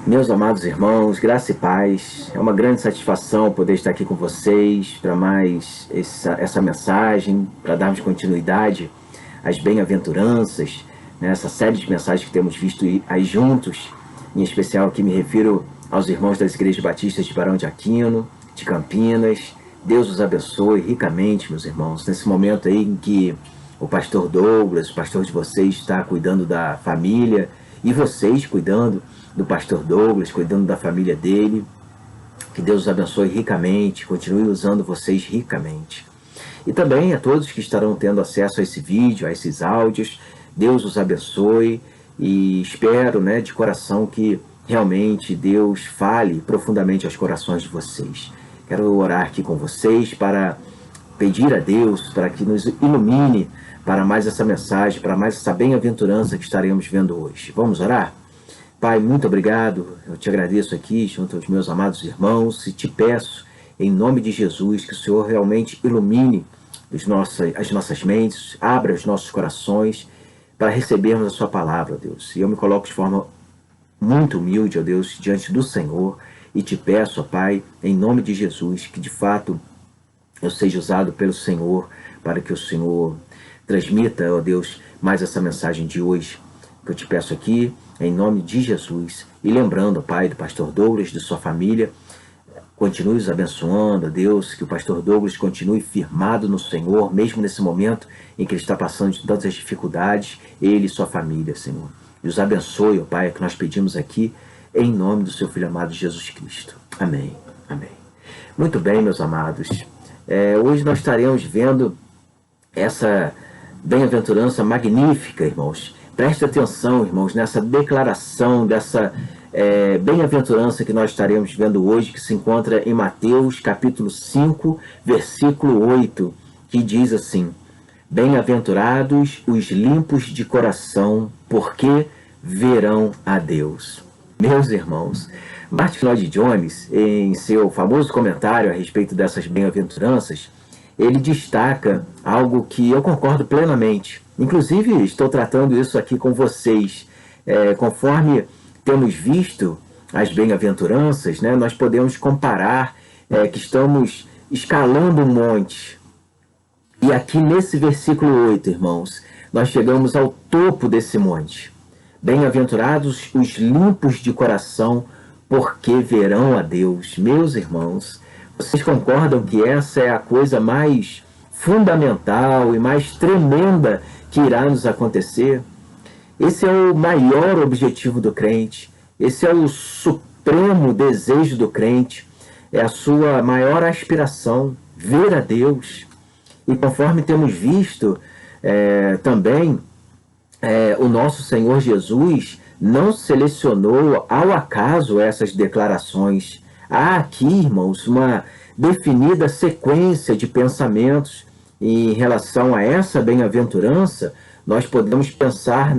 Meus amados irmãos, graça e paz, é uma grande satisfação poder estar aqui com vocês para mais essa mensagem, para darmos continuidade às bem-aventuranças, né, essa série de mensagens que temos visto aí juntos. Em especial aqui me refiro aos irmãos das igrejas batistas de Barão de Aquino, de Campinas. Deus os abençoe ricamente, meus irmãos, nesse momento aí em que o pastor Douglas, o pastor de vocês, está cuidando da família e vocês cuidando do pastor Douglas, cuidando da família dele. Que Deus os abençoe ricamente, continue usando vocês ricamente. E também a todos que estarão tendo acesso a esse vídeo, a esses áudios, Deus os abençoe e espero, de coração que realmente Deus fale profundamente aos corações de vocês. Quero orar aqui com vocês para pedir a Deus para que nos ilumine para mais essa mensagem, para mais essa bem-aventurança que estaremos vendo hoje. Vamos orar? Pai, muito obrigado, eu te agradeço aqui junto aos meus amados irmãos e te peço, em nome de Jesus, que o Senhor realmente ilumine as nossas mentes, abra os nossos corações para recebermos a sua palavra, Deus. E eu me coloco de forma muito humilde, ó Deus, diante do Senhor e te peço, ó Pai, em nome de Jesus, que de fato eu seja usado pelo Senhor para que o Senhor transmita, ó Deus, mais essa mensagem de hoje, que eu te peço aqui, em nome de Jesus. E lembrando, Pai, do pastor Douglas, de sua família, continue os abençoando, Deus, que o pastor Douglas continue firmado no Senhor, mesmo nesse momento em que ele está passando de tantas dificuldades, ele e sua família, Senhor. E os abençoe, ó Pai, é que nós pedimos aqui, em nome do seu Filho amado Jesus Cristo. Amém. Amém. Muito bem, meus amados. Hoje nós estaremos vendo essa bem-aventurança magnífica, irmãos. Preste atenção, irmãos, nessa declaração dessa bem-aventurança que nós estaremos vendo hoje, que se encontra em Mateus capítulo 5, versículo 8, que diz assim: Bem-aventurados os limpos de coração, porque verão a Deus. Meus irmãos, Martin Lloyd Jones, em seu famoso comentário a respeito dessas bem-aventuranças, ele destaca algo que eu concordo plenamente. Inclusive, estou tratando isso aqui com vocês. Conforme temos visto as bem-aventuranças, nós podemos comparar que estamos escalando um monte. E aqui nesse versículo 8, irmãos, nós chegamos ao topo desse monte. Bem-aventurados os limpos de coração, porque verão a Deus. Meus irmãos, vocês concordam que essa é a coisa mais fundamental e mais tremenda que irá nos acontecer? Esse é o maior objetivo do crente, esse é o supremo desejo do crente, é a sua maior aspiração, ver a Deus. E conforme temos visto também, o nosso Senhor Jesus não selecionou ao acaso essas declarações. Há aqui, irmãos, uma definida sequência de pensamentos. E em relação a essa bem-aventurança, nós podemos pensar,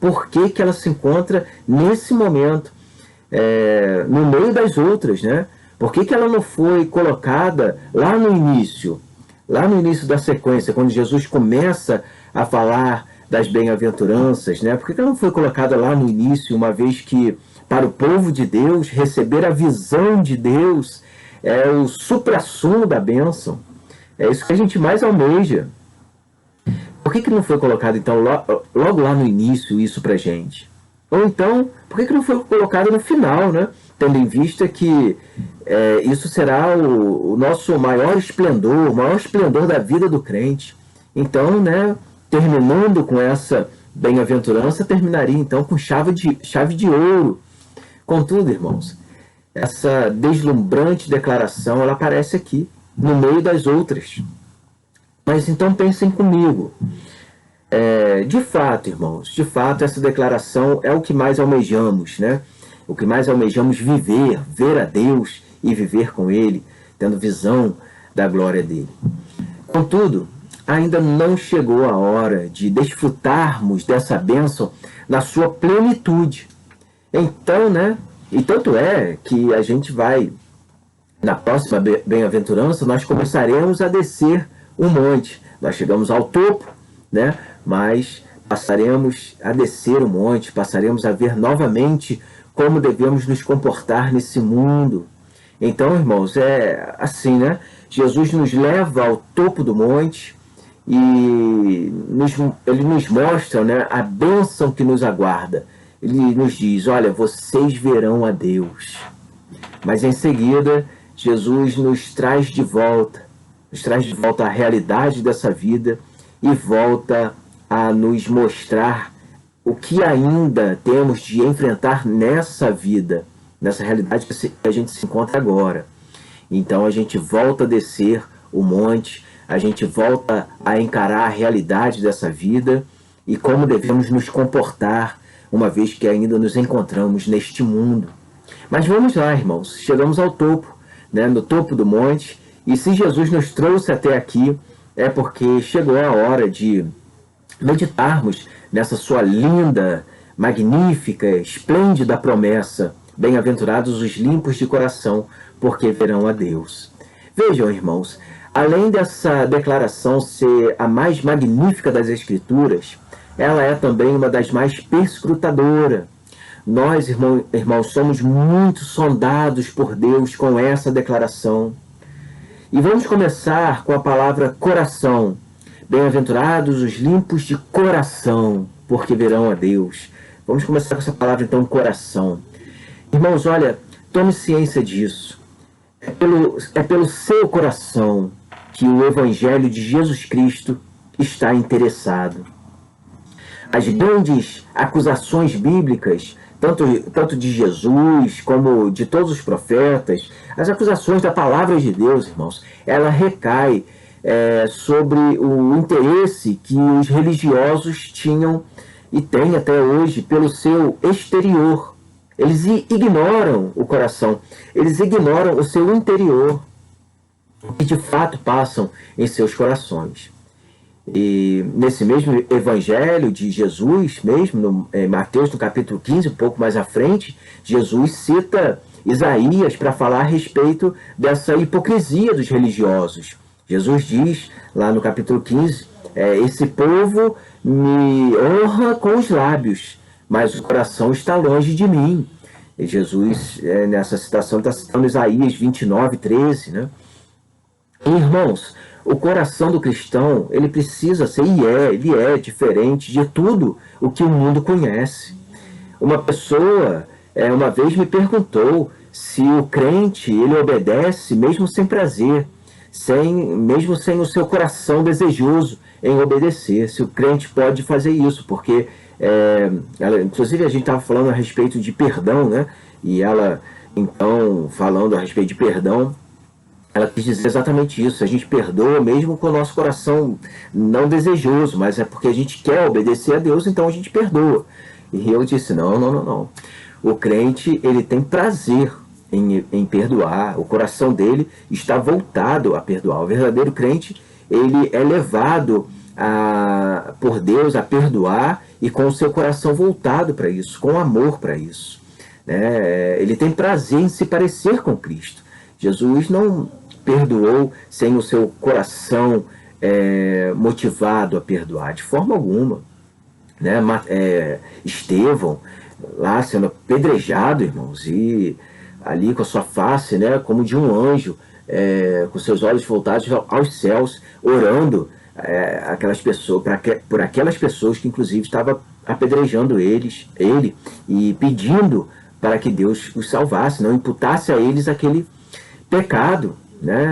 por que ela se encontra nesse momento, no meio das outras, Por que ela não foi colocada lá no início da sequência, quando Jesus começa a falar das bem-aventuranças, Por que ela não foi colocada lá no início, uma vez que para o povo de Deus receber a visão de Deus é o suprassumo da bênção? É isso que a gente mais almeja. Por que não foi colocado, então, logo lá no início isso pra gente? Ou então, por que não foi colocado no final, Tendo em vista que isso será o nosso maior esplendor, o maior esplendor da vida do crente. Então, terminando com essa bem-aventurança, terminaria então com chave de ouro. Contudo, irmãos, essa deslumbrante declaração, ela aparece aqui, no meio das outras. Mas então pensem comigo. De fato, irmãos, essa declaração é o que mais almejamos, O que mais almejamos viver, ver a Deus e viver com Ele, tendo visão da glória dEle. Contudo, ainda não chegou a hora de desfrutarmos dessa bênção na sua plenitude. Então, e tanto é que a gente vai, na próxima bem-aventurança, nós começaremos a descer um monte. Nós chegamos ao topo, mas passaremos a descer o monte, passaremos a ver novamente como devemos nos comportar nesse mundo. Então, irmãos, é assim, né? Jesus nos leva ao topo do monte e ele nos mostra, né, a bênção que nos aguarda. Ele nos diz, olha, vocês verão a Deus. Mas em seguida, Jesus nos traz de volta à realidade dessa vida e volta a nos mostrar o que ainda temos de enfrentar nessa vida, nessa realidade que a gente se encontra agora. Então a gente volta a descer o monte, a gente volta a encarar a realidade dessa vida e como devemos nos comportar, uma vez que ainda nos encontramos neste mundo. Mas vamos lá, irmãos, chegamos ao topo, né, no topo do monte, e se Jesus nos trouxe até aqui, é porque chegou a hora de meditarmos nessa sua linda, magnífica, esplêndida promessa. Bem-aventurados os limpos de coração, porque verão a Deus. Vejam, irmãos, além dessa declaração ser a mais magnífica das Escrituras, ela é também uma das mais perscrutadoras. Nós, irmãos, somos muito sondados por Deus com essa declaração. E vamos começar com a palavra coração. Bem-aventurados os limpos de coração, porque verão a Deus. Vamos começar com essa palavra, então, coração. Irmãos, olha, tome ciência disso. É pelo seu coração que o Evangelho de Jesus Cristo está interessado. As grandes acusações bíblicas, tanto de Jesus como de todos os profetas, as acusações da palavra de Deus, irmãos, ela recai sobre o interesse que os religiosos tinham e têm até hoje pelo seu exterior. Eles ignoram o coração, eles ignoram o seu interior, o que de fato passam em seus corações. E nesse mesmo evangelho de Jesus, mesmo em Mateus, no capítulo 15, um pouco mais à frente, Jesus cita Isaías para falar a respeito dessa hipocrisia dos religiosos. Jesus diz, lá no capítulo 15, esse povo me honra com os lábios, mas o coração está longe de mim. E Jesus, nessa citação, está citando Isaías 29, 13, né? E, irmãos, o coração do cristão, ele precisa ser, ele é diferente de tudo o que o mundo conhece. Uma pessoa, uma vez me perguntou se o crente, ele obedece mesmo sem prazer, mesmo sem o seu coração desejoso em obedecer, se o crente pode fazer isso, porque, inclusive a gente estava falando a respeito de perdão, né? E ela, então, falando a respeito de perdão, ela quis dizer exatamente isso. A gente perdoa mesmo com o nosso coração não desejoso, mas é porque a gente quer obedecer a Deus, então a gente perdoa. E eu disse, não. O crente, ele tem prazer em perdoar, o coração dele está voltado a perdoar. O verdadeiro crente, ele é levado por Deus a perdoar e com o seu coração voltado para isso, com amor para isso. Ele tem prazer em se parecer com Cristo. Jesus não perdoou sem o seu coração motivado a perdoar, de forma alguma. Estevão, lá sendo apedrejado, irmãos, e ali com a sua face, como de um anjo, com seus olhos voltados aos céus, orando por aquelas pessoas que inclusive estavam apedrejando ele, e pedindo para que Deus os salvasse, não imputasse a eles aquele pecado,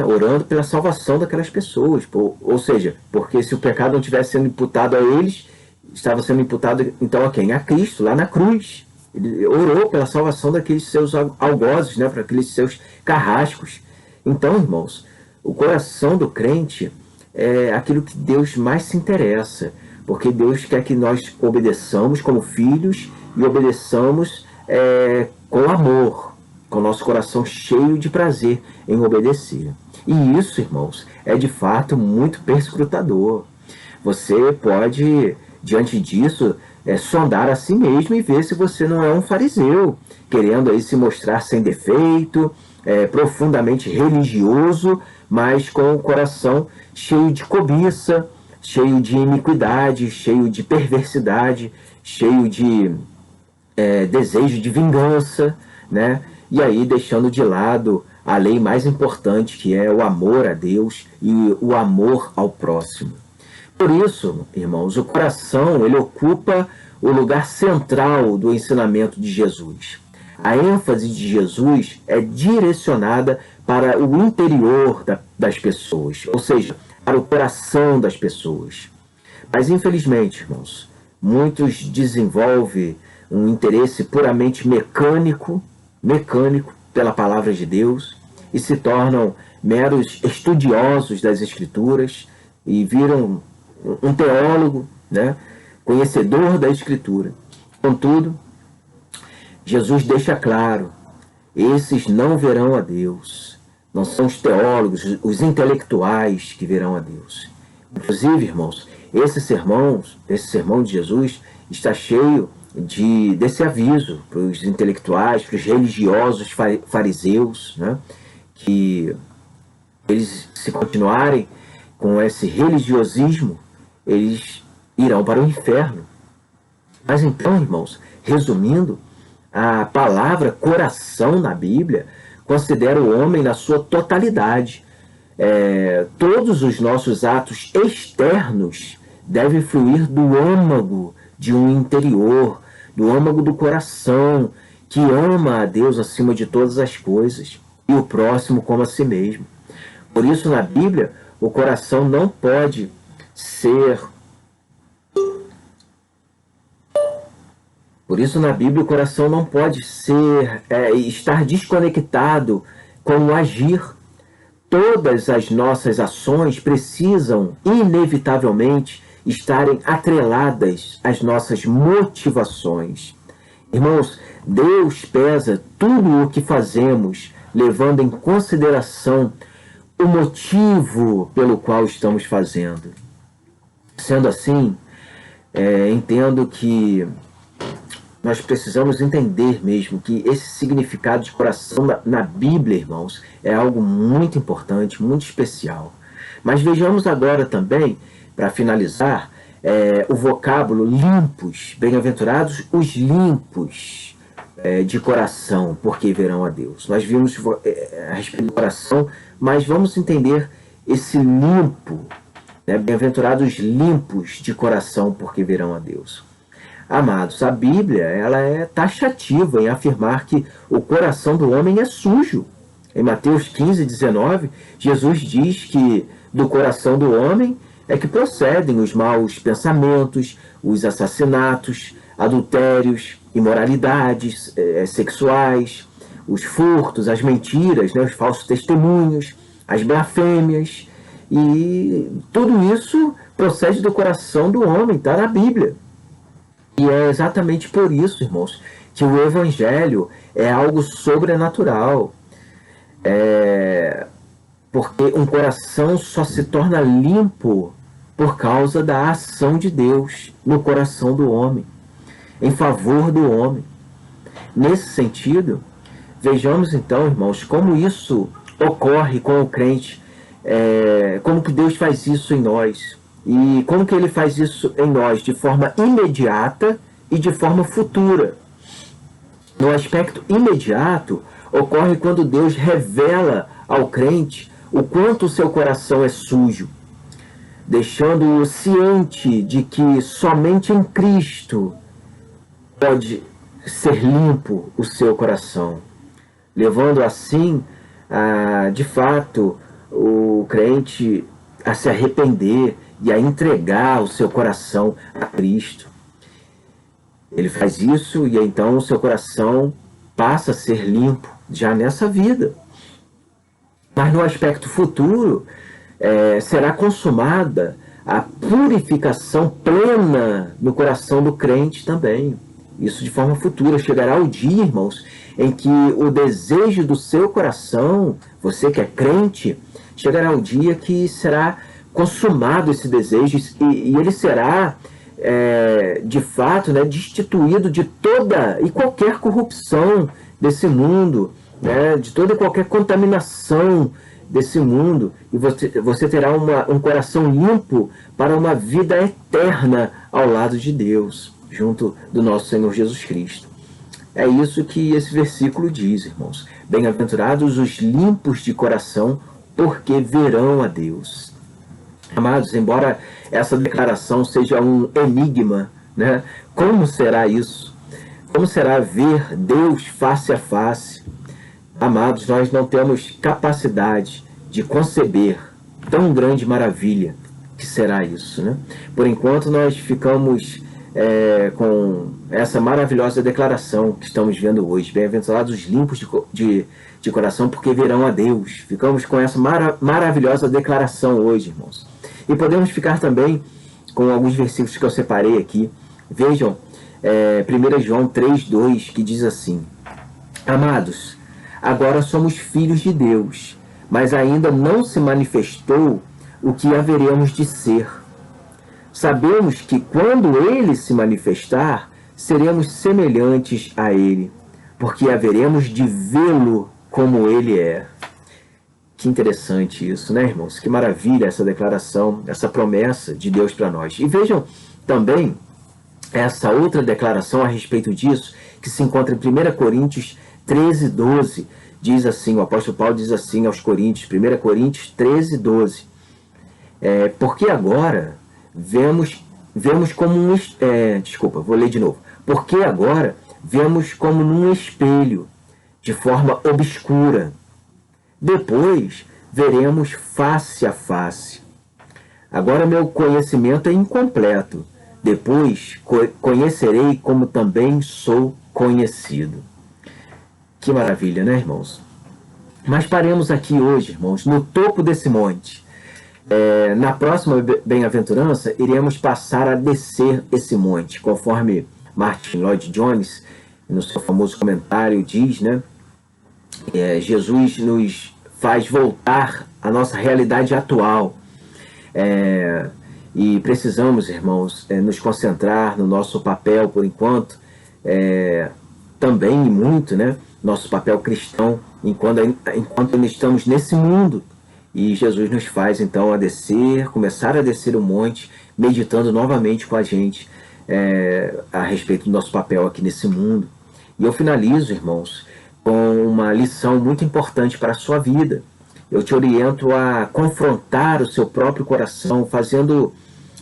orando pela salvação daquelas pessoas. Ou seja, porque se o pecado não estivesse sendo imputado a eles, estava sendo imputado então a quem? A Cristo, lá na cruz. Ele orou pela salvação daqueles seus algozes, para aqueles seus carrascos. Então, irmãos, o coração do crente é aquilo que Deus mais se interessa, porque Deus quer que nós obedeçamos como filhos e obedeçamos com amor, com o nosso coração cheio de prazer em obedecer. E isso, irmãos, é de fato muito perscrutador. Você pode, diante disso, sondar a si mesmo e ver se você não é um fariseu, querendo aí se mostrar sem defeito, profundamente religioso, mas com o coração cheio de cobiça, cheio de iniquidade, cheio de perversidade, cheio de desejo de vingança, né? E aí deixando de lado a lei mais importante, que é o amor a Deus e o amor ao próximo. Por isso, irmãos, o coração ele ocupa o lugar central do ensinamento de Jesus. A ênfase de Jesus é direcionada para o interior das pessoas, ou seja, para o coração das pessoas. Mas, infelizmente, irmãos, muitos desenvolvem um interesse puramente mecânico pela palavra de Deus e se tornam meros estudiosos das Escrituras e viram um teólogo, né, conhecedor da Escritura. Contudo, Jesus deixa claro, esses não verão a Deus. Não são os teólogos, os intelectuais que verão a Deus. Inclusive, irmãos, esse sermão de Jesus está cheio desse aviso para os intelectuais, para os religiosos fariseus, né, que eles, se continuarem com esse religiosismo, eles irão para o inferno. Mas então, irmãos, resumindo, a palavra coração na Bíblia considera o homem na sua totalidade. Todos os nossos atos externos devem fluir do âmago de um interior, do âmago do coração, que ama a Deus acima de todas as coisas e o próximo como a si mesmo. Por isso, na Bíblia, o coração não pode ser... Por isso, na Bíblia, o coração não pode estar desconectado com o agir. Todas as nossas ações precisam, inevitavelmente, estarem atreladas às nossas motivações. Irmãos, Deus pesa tudo o que fazemos, levando em consideração o motivo pelo qual estamos fazendo. Sendo assim, entendo que nós precisamos entender mesmo que esse significado de coração na Bíblia, irmãos, é algo muito importante, muito especial. Mas vejamos agora também, para finalizar, o vocábulo limpos, bem-aventurados os limpos de coração, porque verão a Deus. Nós vimos a respeito do coração, mas vamos entender esse limpo, né? Bem-aventurados limpos de coração, porque verão a Deus. Amados, a Bíblia ela é taxativa em afirmar que o coração do homem é sujo. Em Mateus 15:19, Jesus diz que do coração do homem é que procedem os maus pensamentos, os assassinatos, adultérios, imoralidades sexuais, os furtos, as mentiras, né, os falsos testemunhos, as blasfêmias, e tudo isso procede do coração do homem, está na Bíblia. E é exatamente por isso, irmãos, que o Evangelho é algo sobrenatural. Porque um coração só se torna limpo por causa da ação de Deus no coração do homem, em favor do homem. Nesse sentido, vejamos então, irmãos, como isso ocorre com o crente, como que Deus faz isso em nós. E como que ele faz isso em nós? De forma imediata e de forma futura. No aspecto imediato, ocorre quando Deus revela ao crente o quanto o seu coração é sujo, deixando-o ciente de que somente em Cristo pode ser limpo o seu coração, levando assim, de fato, o crente a se arrepender e a entregar o seu coração a Cristo. Ele faz isso e então o seu coração passa a ser limpo já nessa vida. Mas no aspecto futuro, será consumada a purificação plena no coração do crente também. Isso de forma futura. Chegará o dia, irmãos, em que o desejo do seu coração, você que é crente, chegará o dia que será consumado esse desejo e ele será, de fato, né, destituído de toda e qualquer corrupção desse mundo, né, de toda e qualquer contaminação desse mundo e você terá um coração limpo para uma vida eterna ao lado de Deus, junto do nosso Senhor Jesus Cristo. É isso que esse versículo diz, irmãos. Bem-aventurados os limpos de coração, porque verão a Deus. Amados, embora essa declaração seja um enigma, né? Como será isso? Como será ver Deus face a face? Amados, nós não temos capacidade de conceber tão grande maravilha que será isso, né? Por enquanto nós ficamos com essa maravilhosa declaração que estamos vendo hoje. Bem-aventurados os limpos de coração, porque verão a Deus. Ficamos com essa maravilhosa declaração hoje, irmãos. E podemos ficar também com alguns versículos que eu separei aqui. Vejam, 1 João 3,2, que diz assim: Amados, agora somos filhos de Deus, mas ainda não se manifestou o que haveremos de ser. Sabemos que quando Ele se manifestar, seremos semelhantes a Ele, porque haveremos de vê-lo como Ele é. Que interessante isso, né, irmãos? Que maravilha essa declaração, essa promessa de Deus para nós. E vejam também essa outra declaração a respeito disso, que se encontra em 1 Coríntios 13,12. Diz assim, o apóstolo Paulo diz assim aos Coríntios, 1 Coríntios 13,12. Porque agora vemos como vou ler de novo. Porque agora vemos como num espelho, de forma obscura. Depois veremos face a face. Agora meu conhecimento é incompleto. Depois conhecerei como também sou conhecido. Que maravilha, né, irmãos? Mas paremos aqui hoje, irmãos, no topo desse monte. Na próxima bem-aventurança, iremos passar a descer esse monte, conforme Martin Lloyd-Jones, no seu famoso comentário, diz, né? Jesus nos faz voltar à nossa realidade atual. E precisamos, irmãos, nos concentrar no nosso papel, por enquanto, também e muito, né? Nosso papel cristão, enquanto ainda estamos nesse mundo. E Jesus nos faz, então, começar a descer o monte, meditando novamente com a gente a respeito do nosso papel aqui nesse mundo. E eu finalizo, irmãos, com uma lição muito importante para a sua vida. Eu te oriento a confrontar o seu próprio coração, fazendo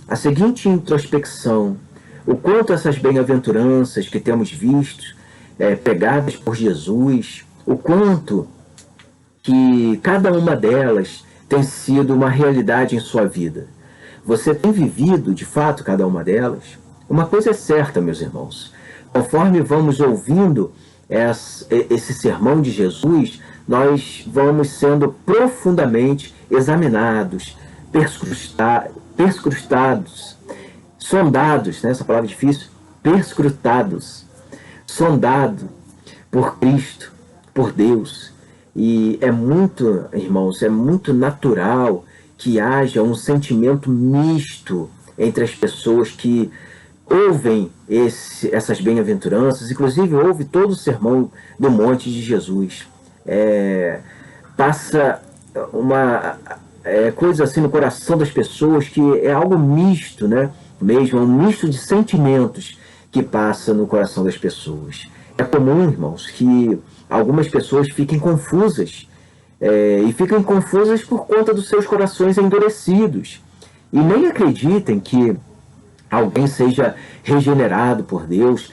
a seguinte introspecção: o quanto essas bem-aventuranças que temos visto, pregadas por Jesus, o quanto que cada uma delas tem sido uma realidade em sua vida. Você tem vivido, de fato, cada uma delas? Uma coisa é certa, meus irmãos. Conforme vamos ouvindo esse sermão de Jesus, nós vamos sendo profundamente examinados, perscrutados, sondados, né? Essa palavra é difícil, perscrutados, sondado por Cristo, por Deus. E é muito, irmãos, é muito natural que haja um sentimento misto entre as pessoas que ouvem essas bem-aventuranças, inclusive ouve todo o sermão do monte de Jesus. Passa uma coisa assim no coração das pessoas que é algo misto, né? Mesmo um misto de sentimentos que passa no coração das pessoas. É comum, irmãos, que algumas pessoas fiquem confusas, e ficam confusas por conta dos seus corações endurecidos, e nem acreditem que alguém seja regenerado por Deus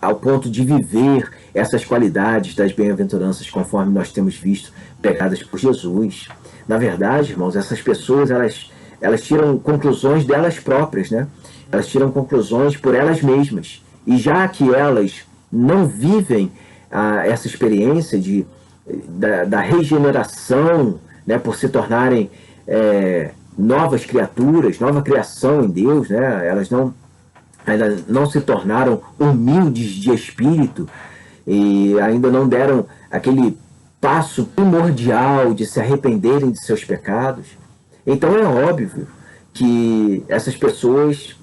ao ponto de viver essas qualidades das bem-aventuranças conforme nós temos visto pregadas por Jesus. Na verdade, irmãos, essas pessoas elas tiram conclusões delas próprias, né? Elas tiram conclusões por elas mesmas, e já que elas não vivem essa experiência da regeneração, né, por se tornarem novas criaturas, nova criação em Deus, né? Elas ainda não se tornaram humildes de espírito e ainda não deram aquele passo primordial de se arrependerem de seus pecados. Então é óbvio que essas pessoas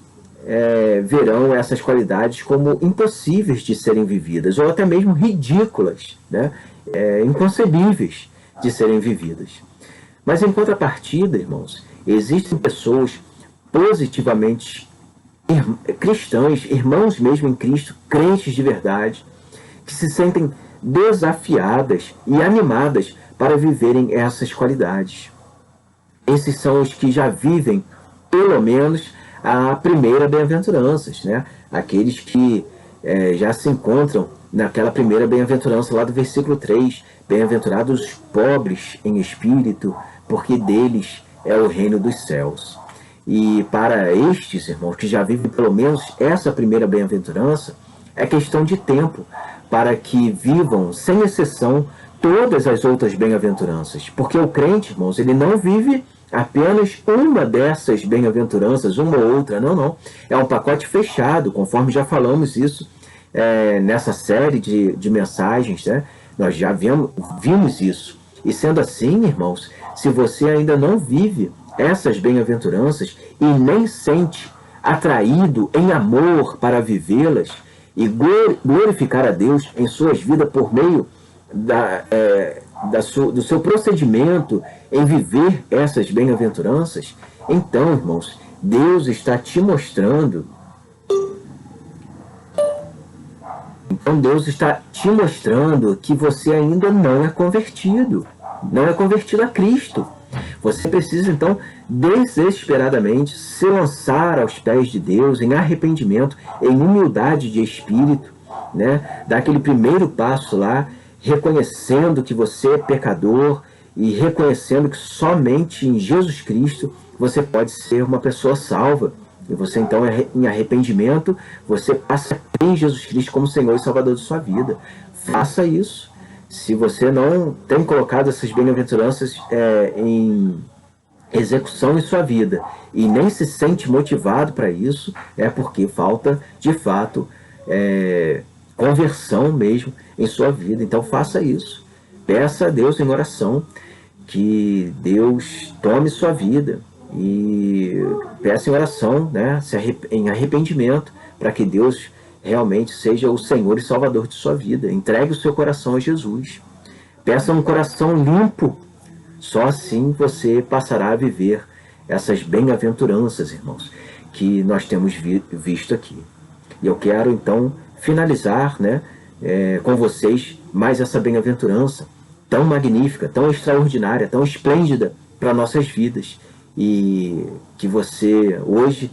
verão essas qualidades como impossíveis de serem vividas, ou até mesmo ridículas, né? Inconcebíveis de serem vividas. Mas em contrapartida, irmãos, existem pessoas positivamente cristãs, irmãos mesmo em Cristo, crentes de verdade, que se sentem desafiadas e animadas para viverem essas qualidades. Esses são os que já vivem, pelo menos, a primeira bem-aventuranças, né? Aqueles que já se encontram naquela primeira bem-aventurança lá do versículo 3, bem-aventurados os pobres em espírito, porque deles é o reino dos céus. E para estes, irmãos, que já vivem pelo menos essa primeira bem-aventurança, é questão de tempo para que vivam, sem exceção, todas as outras bem-aventuranças. Porque o crente, irmãos, ele não vive apenas uma dessas bem-aventuranças, uma ou outra, não. É um pacote fechado, conforme já falamos isso nessa série de mensagens, né? Nós já vimos isso. E sendo assim, irmãos, se você ainda não vive essas bem-aventuranças e nem sente atraído em amor para vivê-las e glorificar a Deus em suas vidas por meio do seu procedimento em viver essas bem-aventuranças, então, irmãos, Deus está te mostrando. Então Deus está te mostrando que você ainda não é convertido a Cristo. Você precisa, então, desesperadamente se lançar aos pés de Deus em arrependimento, em humildade de espírito, né? Dar aquele primeiro passo lá, reconhecendo que você é pecador e reconhecendo que somente em Jesus Cristo você pode ser uma pessoa salva. E você, então, em arrependimento, você passa a crer em Jesus Cristo como Senhor e Salvador de sua vida. Faça isso. Se você não tem colocado essas bem-aventuranças em execução em sua vida e nem se sente motivado para isso, é porque falta, de fato, conversão mesmo em sua vida. Então faça isso. Peça a Deus em oração que Deus tome sua vida e peça em oração, né, em arrependimento, para que Deus realmente seja o Senhor e Salvador de sua vida. Entregue o seu coração a Jesus. Peça um coração limpo. Só assim você passará a viver essas bem-aventuranças, irmãos, que nós temos visto aqui. E eu quero, então, finalizar, né, com vocês mais essa bem-aventurança tão magnífica, tão extraordinária, tão esplêndida para nossas vidas. E que você hoje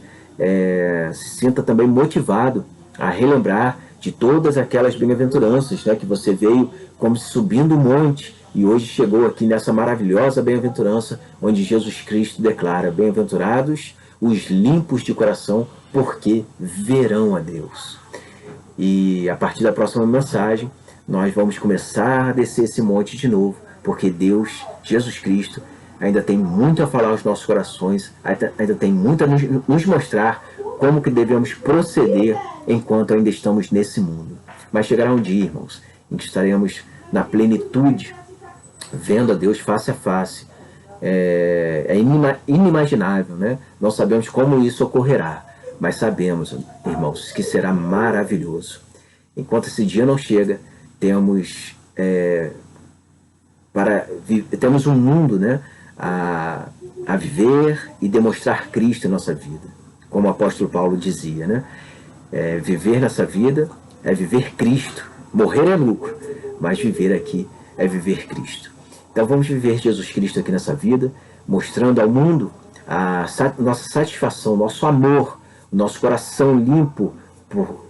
se sinta também motivado a relembrar de todas aquelas bem-aventuranças, né, que você veio como se subindo um monte e hoje chegou aqui nessa maravilhosa bem-aventurança onde Jesus Cristo declara: bem-aventurados os limpos de coração, porque verão a Deus. E a partir da próxima mensagem nós vamos começar a descer esse monte de novo, porque Deus, Jesus Cristo, ainda tem muito a falar aos nossos corações, ainda tem muito a nos mostrar como que devemos proceder enquanto ainda estamos nesse mundo. Mas chegará um dia, irmãos, em que estaremos na plenitude, vendo a Deus face a face. É inimaginável, né? Não sabemos como isso ocorrerá, mas sabemos, irmãos, que será maravilhoso. Enquanto esse dia não chega, temos um mundo, né, a viver e demonstrar Cristo em nossa vida. Como o apóstolo Paulo dizia, né? Viver nessa vida é viver Cristo. Morrer é lucro, mas viver aqui é viver Cristo. Então vamos viver Jesus Cristo aqui nessa vida, mostrando ao mundo a nossa satisfação, nosso amor, o nosso coração limpo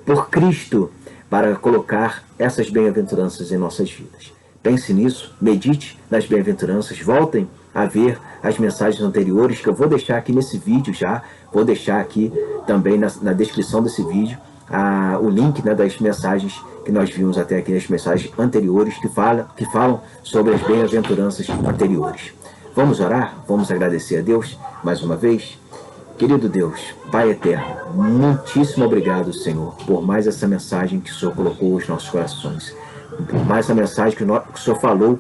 por Cristo, para colocar essas bem-aventuranças em nossas vidas. Pense nisso, medite nas bem-aventuranças, voltem a ver as mensagens anteriores, que eu vou deixar aqui nesse vídeo já, vou deixar aqui também na descrição desse vídeo o link, né, das mensagens que nós vimos até aqui, as mensagens anteriores que falam sobre as bem-aventuranças anteriores. Vamos orar? Vamos agradecer a Deus mais uma vez? Querido Deus, Pai eterno, muitíssimo obrigado, Senhor, por mais essa mensagem que o Senhor colocou aos nossos corações, por mais essa mensagem que o Senhor falou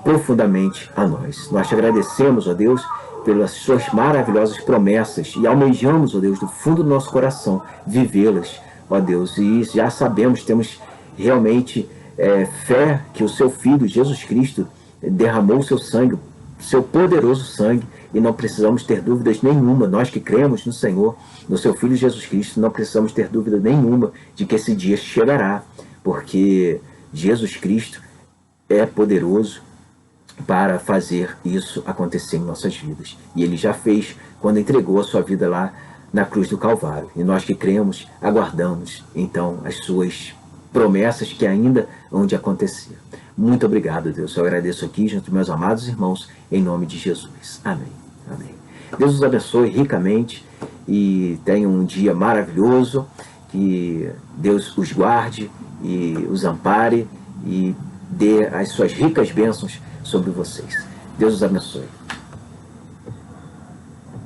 profundamente a nós. Nós te agradecemos, ó Deus, pelas suas maravilhosas promessas e almejamos, ó Deus, do fundo do nosso coração, vivê-las, ó Deus, e já sabemos, temos realmente fé que o seu Filho, Jesus Cristo, derramou o seu sangue, seu poderoso sangue, e não precisamos ter dúvidas nenhuma, nós que cremos no Senhor, no seu Filho Jesus Cristo, não precisamos ter dúvida nenhuma de que esse dia chegará, porque Jesus Cristo é poderoso para fazer isso acontecer em nossas vidas. E Ele já fez quando entregou a sua vida lá na cruz do Calvário. E nós que cremos, aguardamos, então, as suas promessas que ainda hão de acontecer. Muito obrigado, Deus. Eu agradeço aqui junto dos meus amados irmãos, em nome de Jesus. Amém. Amém. Deus os abençoe ricamente e tenham um dia maravilhoso. Que Deus os guarde e os ampare e dê as suas ricas bênçãos sobre vocês. Deus os abençoe.